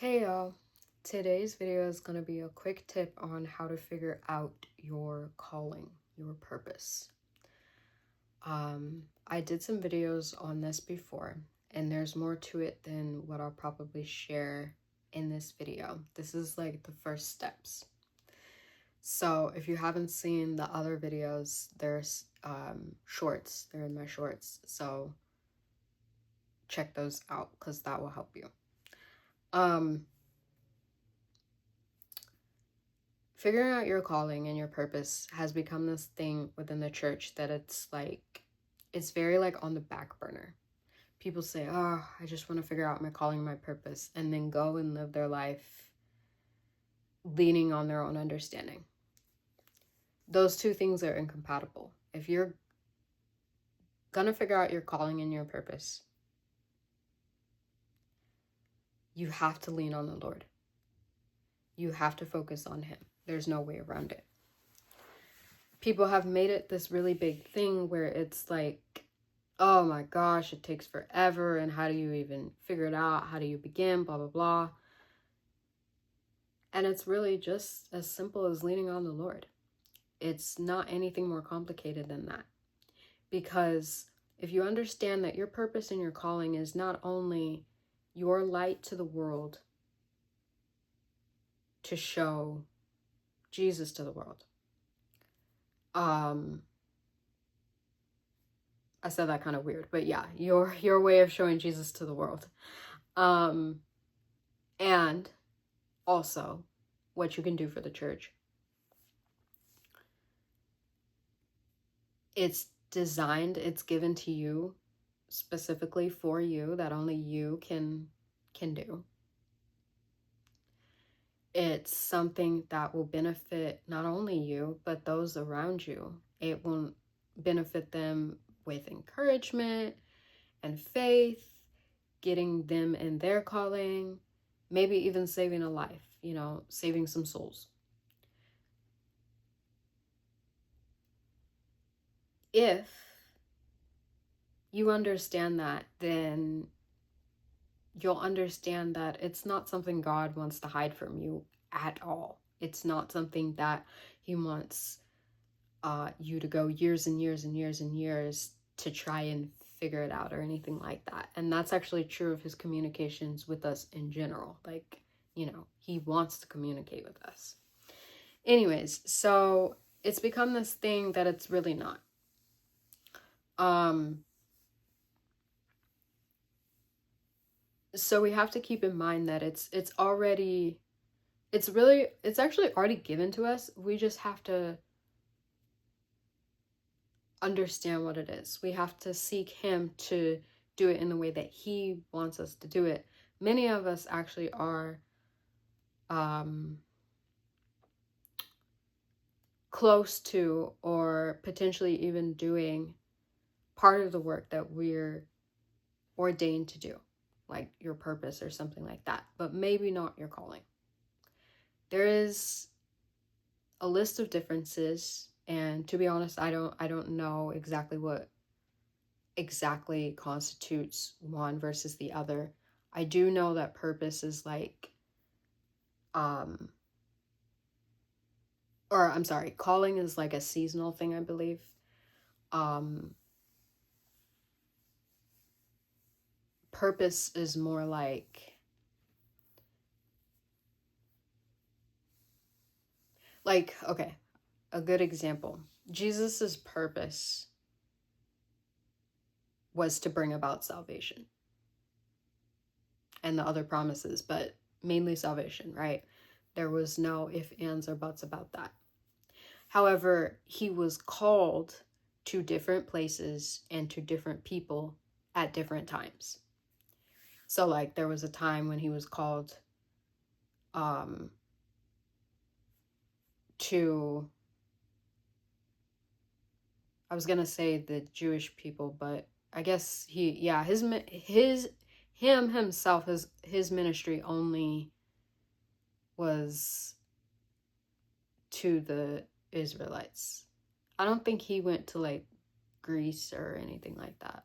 Hey y'all, today's video is going to be a quick tip on how to figure out your calling, your purpose. I did some videos on this before, and there's more to it than what I'll probably share in this video. This is like the first steps. So if you haven't seen the other videos, there's shorts, they're in my shorts, so check those out because that will help you. Figuring out your calling and your purpose has become this thing within the church that it's very like on the back burner. People say, oh, I just want to figure out my calling and my purpose, and then go and live their life leaning on their own understanding. Those two things are incompatible. If you're gonna figure out your calling and your purpose, you have to lean on the Lord. You have to focus on Him. There's no way around it. People have made it this really big thing where it's like, oh my gosh, it takes forever, and how do you even figure it out? How do you begin? Blah, blah, blah. And it's really just as simple as leaning on the Lord. It's not anything more complicated than that. Because if you understand that your purpose and your calling is not only your light to the world to show Jesus to the world. I said that kind of weird, but yeah, your way of showing Jesus to the world. And also what you can do for the church. It's designed, it's given to you specifically for you, that only you can do. It's something that will benefit not only you, but those around you. It will benefit them with encouragement and faith, getting them in their calling, maybe even saving a life, saving some souls. If you understand that, then you'll understand that it's not something God wants to hide from you at all. It's not something that He wants you to go years and years and years and years to try and figure it out or anything like that. And that's actually true of His communications with us in general. He wants to communicate with us. Anyways, so it's become this thing that it's really not. So we have to keep in mind that it's actually already given to us. We just have to understand what it is. We have to seek Him to do it in the way that He wants us to do it. Many of us actually are close to, or potentially even doing part of the work that we're ordained to do, like your purpose or something like that, but maybe not your calling. There is a list of differences, and to be honest, I don't know exactly what exactly constitutes one versus the other. I do know that purpose is calling is like a seasonal thing, I believe. Purpose is more like okay, a good example. Jesus's purpose was to bring about salvation and the other promises, but mainly salvation, right? There was no ifs, ands, or buts about that. However, He was called to different places and to different people at different times. So there was a time when He was called to, I was gonna say the Jewish people, but I guess his ministry only was to the Israelites. I don't think He went to Greece or anything like that.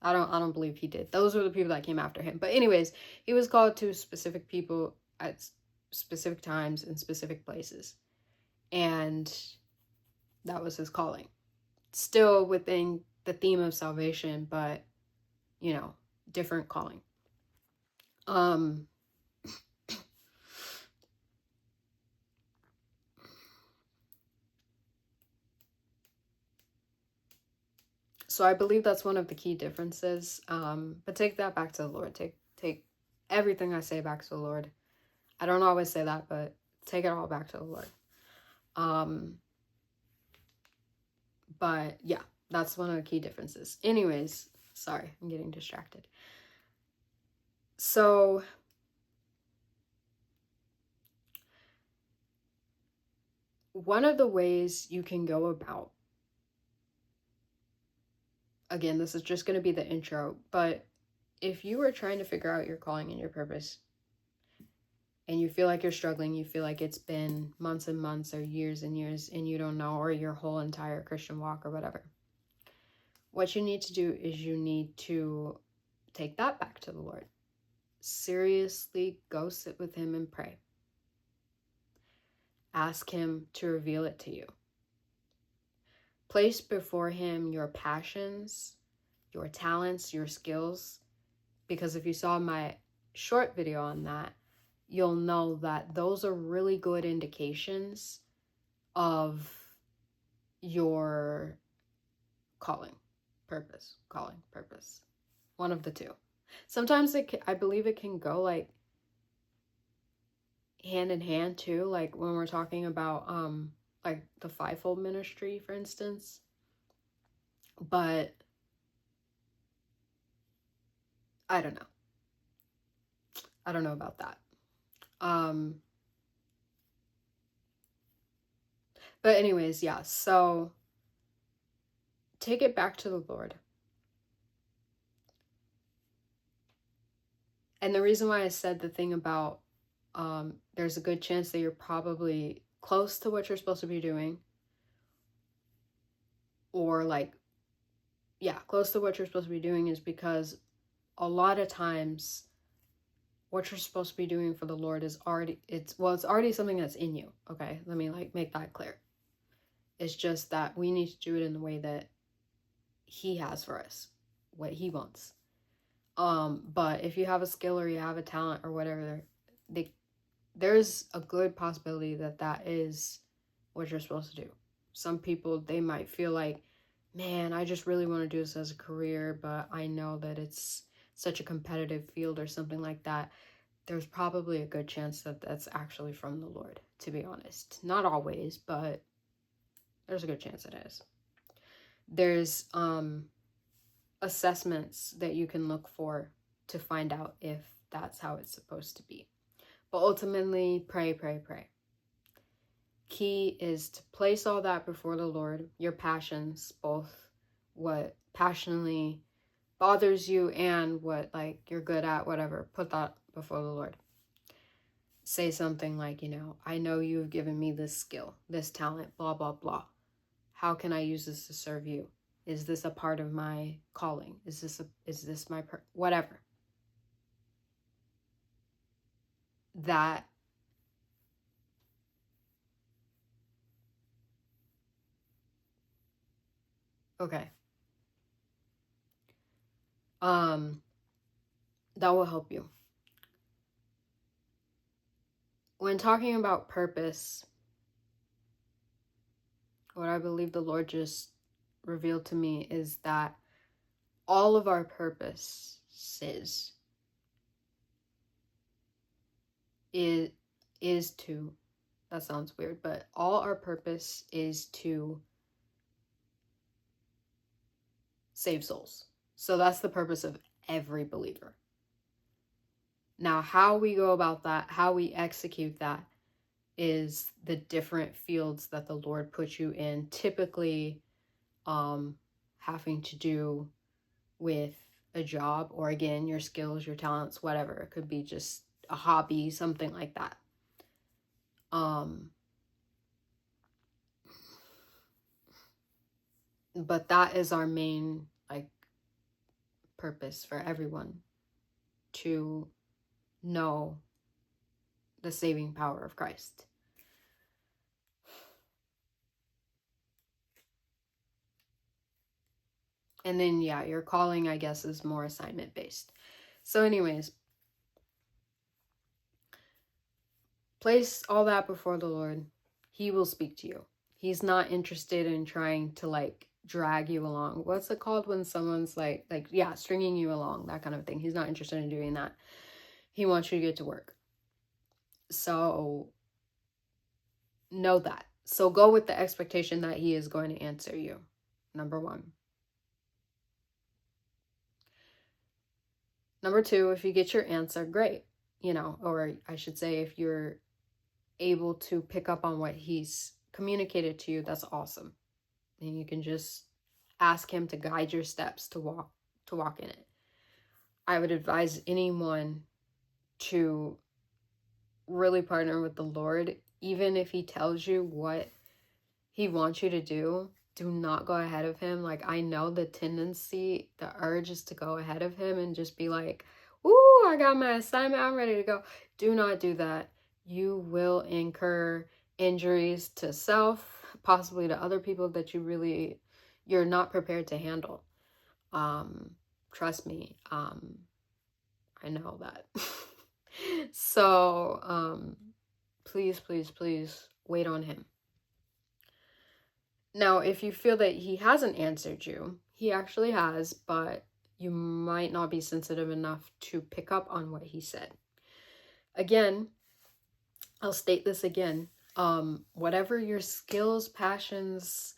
I don't believe he did. Those were the people that came after him. But anyways, he was called to specific people at specific times in specific places. And that was his calling. Still within the theme of salvation, but different calling. So I believe that's one of the key differences. But take that back to the Lord. Take everything I say back to the Lord. I don't always say that, but take it all back to the Lord. But yeah, that's one of the key differences. Anyways, sorry, I'm getting distracted. So one of the ways you can go about, again, this is just going to be the intro, but if you are trying to figure out your calling and your purpose, and you feel like you're struggling, you feel like it's been months and months or years and years and you don't know, or your whole entire Christian walk or whatever, what you need to do is you need to take that back to the Lord. Seriously, go sit with him and pray. Ask him to reveal it to you. Place before him your passions, your talents, your skills, because if you saw my short video on that, you'll know that those are really good indications of your calling, purpose. One of the two. Sometimes I believe it can go like hand in hand too, like when we're talking about like the fivefold ministry, for instance. But I don't know about that. But anyways, yeah, so take it back to the Lord. And the reason why I said the thing about there's a good chance that you're probably close to what you're supposed to be doing, or like, yeah, close to what you're supposed to be doing, is because a lot of times what you're supposed to be doing for the Lord is already, it's already something that's in you. Okay, let me like make that clear. It's just that we need to do it in the way that he has for us, what he wants. But if you have a skill or you have a talent or whatever, there's a good possibility that is what you're supposed to do. Some people, they might feel like, man, I just really want to do this as a career, but I know that it's such a competitive field or something like that. There's probably a good chance that that's actually from the Lord, to be honest. Not always, but there's a good chance it is. There's assessments that you can look for to find out if that's how it's supposed to be. But ultimately, pray. Key is to place all that before the Lord, your passions, both what passionately bothers you and what like you're good at, whatever. Put that before the Lord. Say something like, I know you've given me this skill, this talent, blah, blah, blah. How can I use this to serve you? Is this a part of my calling? Is this my whatever? That okay. That will help you. When talking about purpose, what I believe the Lord just revealed to me is that all of our purposes is to, that sounds weird, but all our purpose is to save souls. So that's the purpose of every believer. Now, how we go about that, how we execute that, is the different fields that the Lord puts you in, typically having to do with a job, or again, your skills, your talents, whatever. It could be just a hobby, something like that. But that is our main like purpose for everyone to know the saving power of Christ. And then, yeah, your calling, I guess, is more assignment based. So anyways, place all that before the Lord. He will speak to you. He's not interested in trying to like drag you along. What's it called when someone's like yeah, stringing you along, that kind of thing. He's not interested in doing that. He wants you to get to work. So know that. So go with the expectation that he is going to answer you. Number one. Number two, if you get your answer, great. You know, or I should say, if you're able to pick up on what he's communicated to you, that's awesome. And you can just ask him to guide your steps to walk in it. I would advise anyone to really partner with the Lord, even if he tells you what he wants you to do. Do not go ahead of him. Like, I know the tendency, the urge is to go ahead of him and just be like, "Ooh, I got my assignment, I'm ready to go." Do not do that. You will incur injuries to self, possibly to other people that you're not prepared to handle. Trust me, I know that. So, please, please, please wait on him. Now, if you feel that he hasn't answered you, he actually has, but you might not be sensitive enough to pick up on what he said. Again, I'll state this again. Whatever your skills, passions,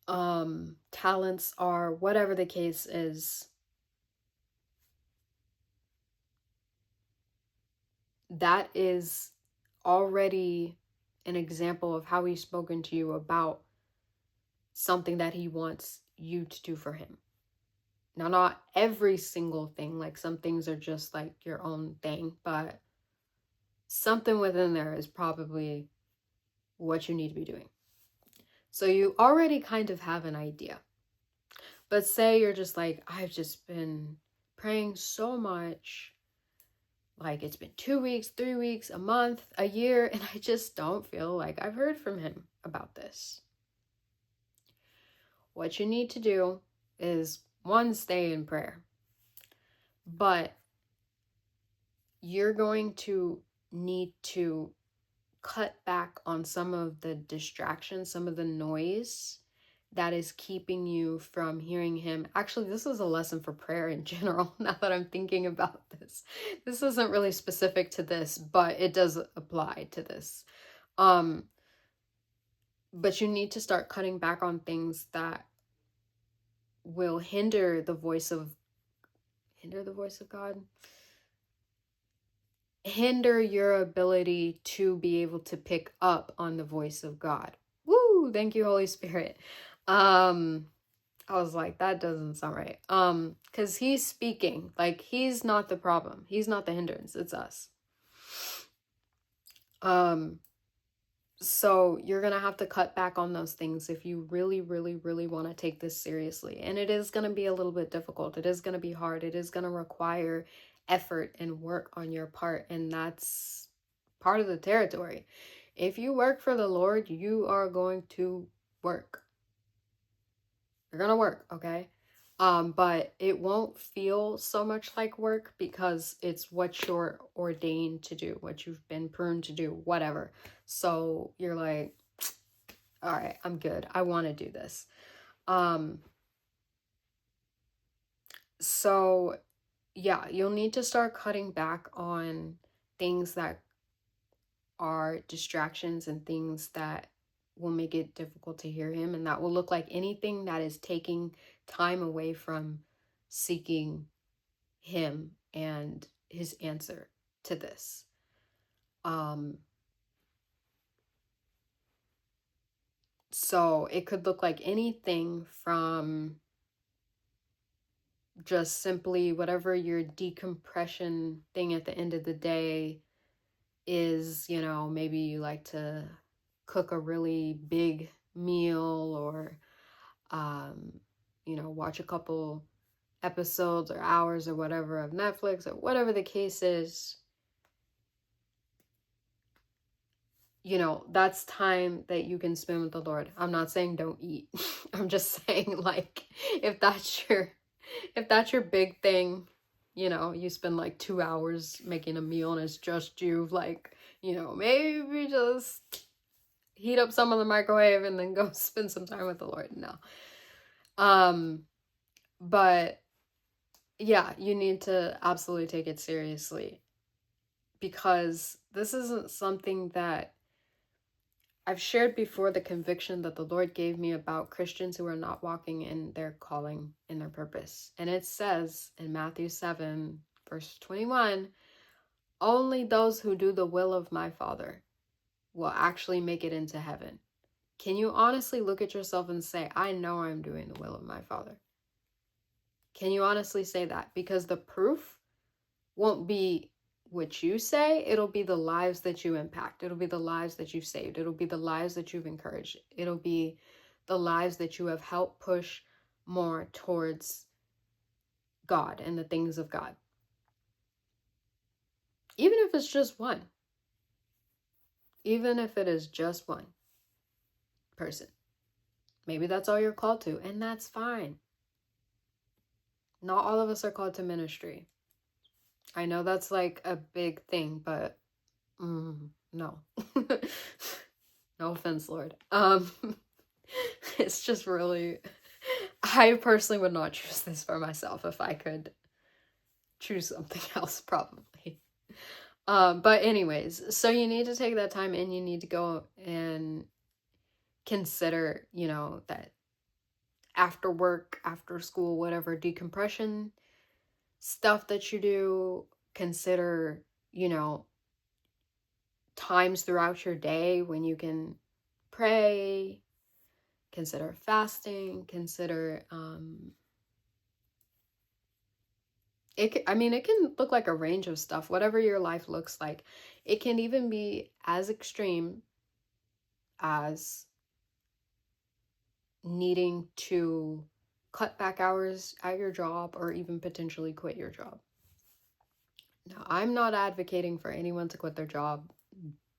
talents are, whatever the case is, that is already an example of how he's spoken to you about something that he wants you to do for him. Now, not every single thing, like some things are just like your own thing, but something within there is probably what you need to be doing. So you already kind of have an idea. But say you're just like, I've just been praying so much. Like, it's been 2 weeks, 3 weeks, a month, a year, and I just don't feel like I've heard from him about this. What you need to do is, one, stay in prayer. But you're going to need to cut back on some of the distractions, some of the noise that is keeping you from hearing him. Actually, this is a lesson for prayer in general, now that I'm thinking about this. This isn't really specific to this, but it does apply to this. But you need to start cutting back on things that will hinder the voice of God. Hinder your ability to be able to pick up on the voice of God. Woo! Thank you, Holy Spirit. I was like, that doesn't sound right. Because he's speaking. Like, he's not the problem. He's not the hindrance. It's us. So you're going to have to cut back on those things if you really, really, really want to take this seriously. And it is going to be a little bit difficult. It is going to be hard. It is going to require effort and work on your part. And that's part of the territory. If you work for the Lord, you are going to work. You're going to work, okay? But it won't feel so much like work because it's what you're ordained to do, what you've been pruned to do, whatever. So you're like, all right, I'm good. I want to do this. So yeah, you'll need to start cutting back on things that are distractions and things that will make it difficult to hear him. And that will look like anything that is taking time away from seeking him and his answer to this. So it could look like anything from just simply whatever your decompression thing at the end of the day is. You know, maybe you like to cook a really big meal, or watch a couple episodes or hours or whatever of Netflix or whatever the case is. That's time that you can spend with the Lord. I'm not saying don't eat. I'm just saying, like, if that's your big thing, you spend like 2 hours making a meal and it's just you, like, maybe just heat up some of the microwave and then go spend some time with the Lord. No. But yeah, you need to absolutely take it seriously, because this isn't something that I've shared before, the conviction that the Lord gave me about Christians who are not walking in their calling, in their purpose. And it says in Matthew 7, verse 21, only those who do the will of my Father will actually make it into heaven. Can you honestly look at yourself and say, I know I'm doing the will of my Father? Can you honestly say that? Because the proof won't be what you say, it'll be the lives that you impact. It'll be the lives that you've saved. It'll be the lives that you've encouraged. It'll be the lives that you have helped push more towards God and the things of God. Even if it's just one. Even if it is just one person. Maybe that's all you're called to, and that's fine. Not all of us are called to ministry. I know that's like a big thing, but no. No offense, Lord. It's just really, I personally would not choose this for myself if I could choose something else, probably. But anyways, so you need to take that time and you need to go and consider, that after work, after school, whatever decompression stuff that you do, consider, times throughout your day when you can pray, consider fasting, consider, it can look like a range of stuff, whatever your life looks like. It can even be as extreme as needing to cut back hours at your job or even potentially quit your job. Now, I'm not advocating for anyone to quit their job.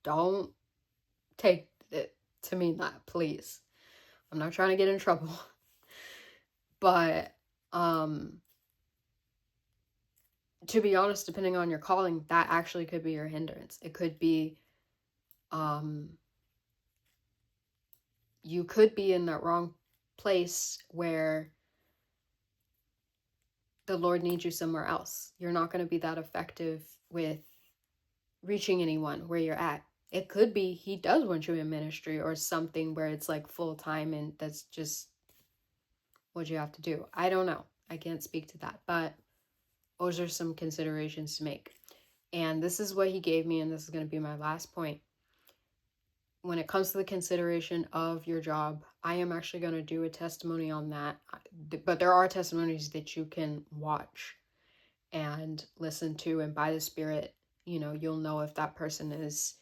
Don't take it to mean that, please. I'm not trying to get in trouble. But to be honest, depending on your calling, that actually could be your hindrance. It could be you could be in that wrong place where the Lord needs you somewhere else. You're not going to be that effective with reaching anyone where you're at. It could be he does want you in ministry or something where it's like full time and that's just what you have to do. I don't know. I can't speak to that, but those are some considerations to make. And this is what he gave me, and this is going to be my last point. When it comes to the consideration of your job, I am actually going to do a testimony on that. But there are testimonies that you can watch and listen to, and by the Spirit, you'll know if that person is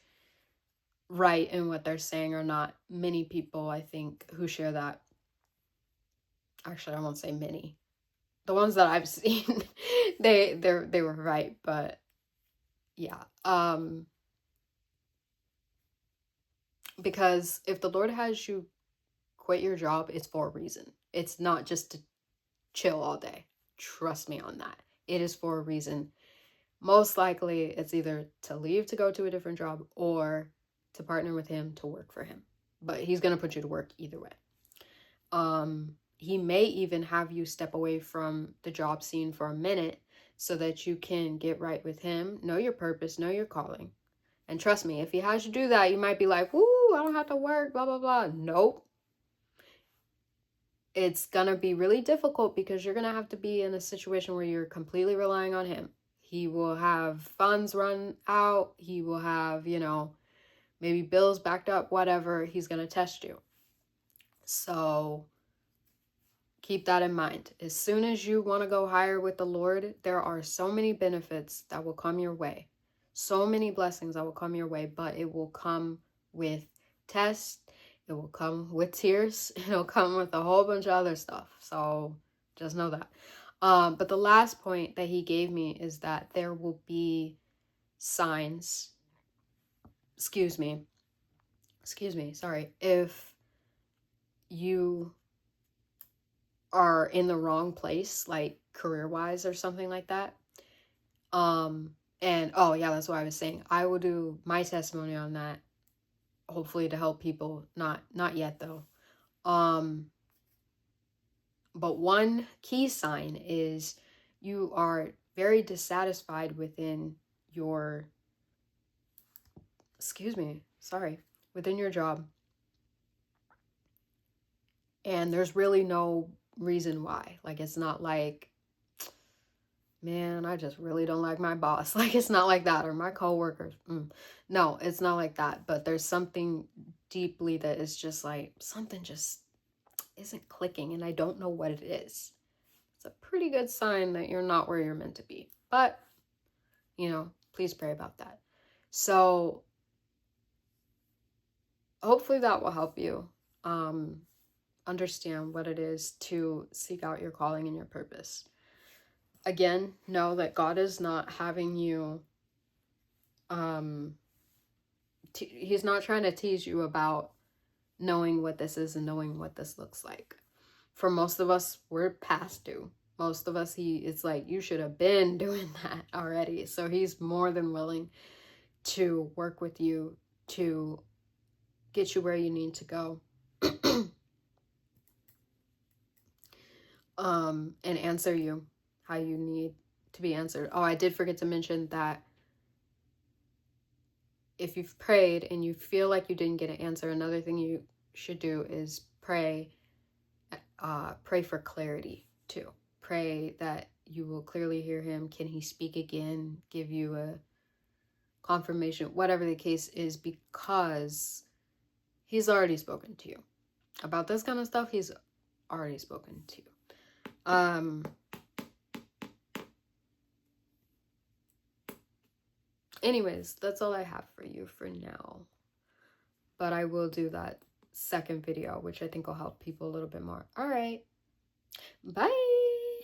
right in what they're saying or not. Many people, I think, who share that, actually, I won't say many. The ones that I've seen, they were right, but yeah. Because if the Lord has you quit your job, it's for a reason. It's not just to chill all day. Trust me on that. It is for a reason. Most likely, it's either to leave to go to a different job or to partner with him to work for him. But he's going to put you to work either way. He may even have you step away from the job scene for a minute so that you can get right with him, know your purpose, know your calling. And trust me, if he has you do that, you might be like, woo, I don't have to work, blah, blah, blah. Nope. It's going to be really difficult because you're going to have to be in a situation where you're completely relying on him. He will have funds run out. He will have, maybe bills backed up, whatever. He's going to test you. So keep that in mind. As soon as you want to go higher with the Lord, there are so many benefits that will come your way. So many blessings that will come your way, but it will come with tests. It will come with tears. It'll come with a whole bunch of other stuff. So Just know that. But the last point that he gave me is that there will be signs, excuse me, sorry, if you are in the wrong place, like career-wise or something like that. And oh yeah, that's what I was saying. I will do my testimony on that, hopefully to help people. Not yet though. But one key sign is you are very dissatisfied within your, within your job. And there's really no reason why. Like, it's not like, man, I just really don't like my boss. Like, it's not like that. Or my coworkers. No, it's not like that. But there's something deeply that is just like, something just isn't clicking and I don't know what it is. It's a pretty good sign that you're not where you're meant to be. But, you know, please pray about that. So hopefully that will help you understand what it is to seek out your calling and your purpose. Again, know that God is not having you, he's not trying to tease you about knowing what this is and knowing what this looks like. For most of us, we're past due. Most of us, it's like, you should have been doing that already. So he's more than willing to work with you to get you where you need to go. And answer you how you need to be answered. Oh, I did forget to mention that if you've prayed and you feel like you didn't get an answer, another thing you should do is pray for clarity too. Pray that you will clearly hear him. Can he speak again? Give you a confirmation, whatever the case is, because he's already spoken to you. About this kind of stuff, he's already spoken to you. Anyways, that's all I have for you for now. But I will do that second video, which I think will help people a little bit more. All right. Bye.